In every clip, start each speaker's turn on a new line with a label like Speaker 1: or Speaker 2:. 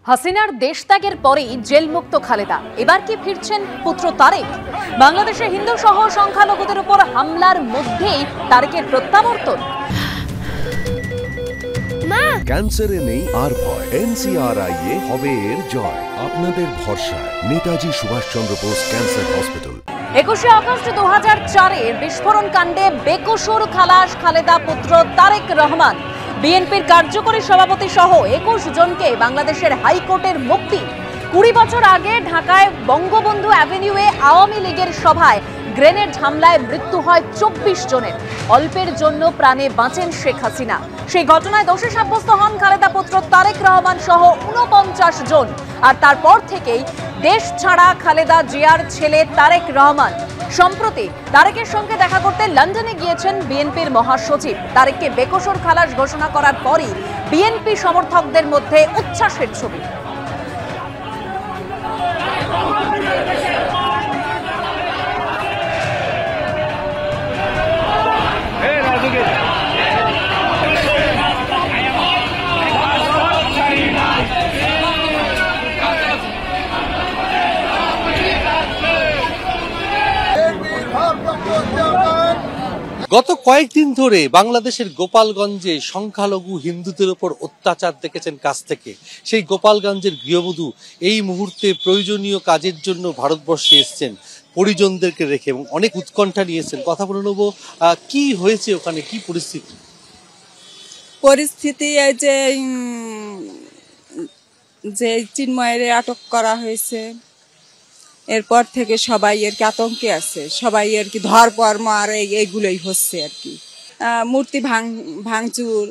Speaker 1: হাসিনার দেশত্যাগের পরেই জেলমুক্ত খালেদা এবার কি ফিরছেন পুত্র তারেক? বাংলাদেশে হিন্দু সহ সংখ্যালঘুদের উপর হামলার মধ্যেই তারেকের প্রত্যাবর্তন।
Speaker 2: ক্যান্সারে নেই আর ভয়, NCRI-এ হবে এর জয়। আপনাদের ভরসা Netaji Subhash Chandra Bose cancer hospital.
Speaker 1: 21শে August 2004-এর বিস্ফোরণ কাণ্ডে বেকসুর খালাস খালেদা পুত্র তারেক রহমান। বিএনপির কার্যকরী সভাপতি সহ 21 জনকে বাংলাদেশের হাইকোর্টের মুক্তি। 20 বছর আগে ঢাকায় বঙ্গবন্ধু অ্যাভিনিউয়ে আওয়ামী লীগের সভায় গ্রেনেড হামলায় মৃত্যু হয় 24 জনের। অল্পের জন্য প্রাণে বাঁচেন শেখ হাসিনা। সেই ঘটনায় দোষী সাব্যস্ত হন খালেদা পুত্র তারেক রহমান সহ 49 জন। আর তারপর থেকেই দেশ ছাড়া খালেদা জিয়ার ছেলে তারেক রহমান। সম্প্রতি তারেকের সঙ্গে দেখা করতে লন্ডনে গিয়েছেন বিএনপির মহাসচিব। তারেককে বেকসুর খালাস ঘোষণা করার পরই বিএনপি সমর্থকদের মধ্যে উচ্ছ্বাসের ছবি।
Speaker 3: গত কয়েকদিন ধরে বাংলাদেশের গোপালগঞ্জে সংখ্যালঘু হিন্দুদের উপর অত্যাচার দেখেছেন কাছ থেকে। সেই গোপালগঞ্জের গৃহবধূ এই মুহূর্তে প্রয়োজনীয় কাজের জন্য ভারতবর্ষে এসছেন পরিজনদেরকে রেখে, এবং অনেক উৎকণ্ঠা নিয়েছেন। কথা বলে নেবো, কি হয়েছে ওখানে, কি পরিস্থিতি?
Speaker 4: এই যে চিন্ময়ের আটক করা হয়েছে, এরপর থেকে সবাই আর কি আতঙ্কে আছে। সবাই আর কি ধরপর্ম আর এইগুলোই হচ্ছে আর কি। মূর্তি ভাঙচুর,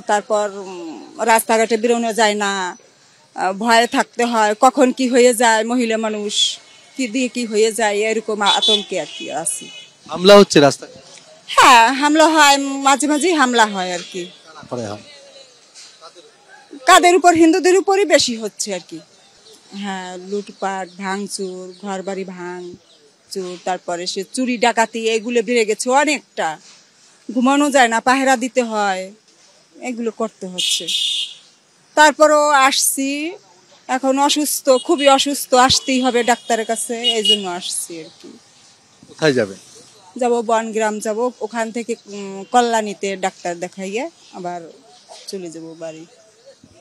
Speaker 4: তারপর রাস্তাঘাটে বেরোনো যায় না, ভয়ে থাকতে হয়, কখন কি হয়ে যায়, মহিলা মানুষ কি দিয়ে কি হয়ে যায়, এরকম আতঙ্কে আর কি আছে।
Speaker 3: হামলা হচ্ছে রাস্তায়?
Speaker 4: হ্যাঁ, হামলা হয়, মাঝে মাঝেই হামলা হয় আর কি। কাদের উপর? হিন্দুদের উপরই বেশি হচ্ছে আর কি। হ্যাঁ, লুটপাট, ভাঙচুর, ঘর বাড়ি ভাঙচুর, তারপরে সে চুরি ডাকাতি, এগুলো বেড়ে গেছে অনেকটা। ঘুমানো যায় না, পাহারা দিতে হয়, এগুলো করতে হচ্ছে। তারপরও আসছি, এখন অসুস্থ, খুবই অসুস্থ, আসতেই হবে ডাক্তারের কাছে, এই জন্য আসছি আর কি।
Speaker 3: কোথায় যাবে?
Speaker 4: যাব বনগ্রাম যাব, ওখান থেকে কল্যাণীতে ডাক্তার দেখাইয়ে আবার চলে যাব বাড়ি।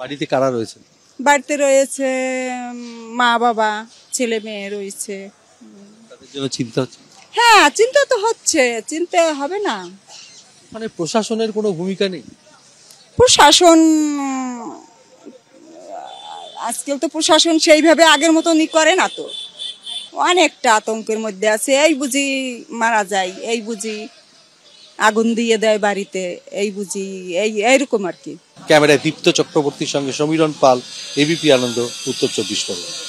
Speaker 3: বাড়িতে কারা রয়েছে?
Speaker 4: বাড়িতে রয়েছে মা বাবা, ছেলে মেয়ে রয়েছে।
Speaker 3: তাদের জন্য চিন্তা হচ্ছে?
Speaker 4: হ্যাঁ, চিন্তা তো হচ্ছে, চিন্তা হবে না।
Speaker 3: মানে প্রশাসনের কোনো ভূমিকা নেই?
Speaker 4: প্রশাসন আজকাল তো প্রশাসন সেইভাবে আগের মতনই করে না তো, অনেকটা আতঙ্কের মধ্যে আছে। এই বুঝি মারা যায়, এই বুঝি আগুন দিয়ে দেয় বাড়িতে, এই বুঝি এইরকম আর কি।
Speaker 3: ক্যামেরায় দীপ্ত চক্রবর্তীর সঙ্গে সমীরণ পাল, এবিপি আনন্দ, উত্তর 24 পরগনা।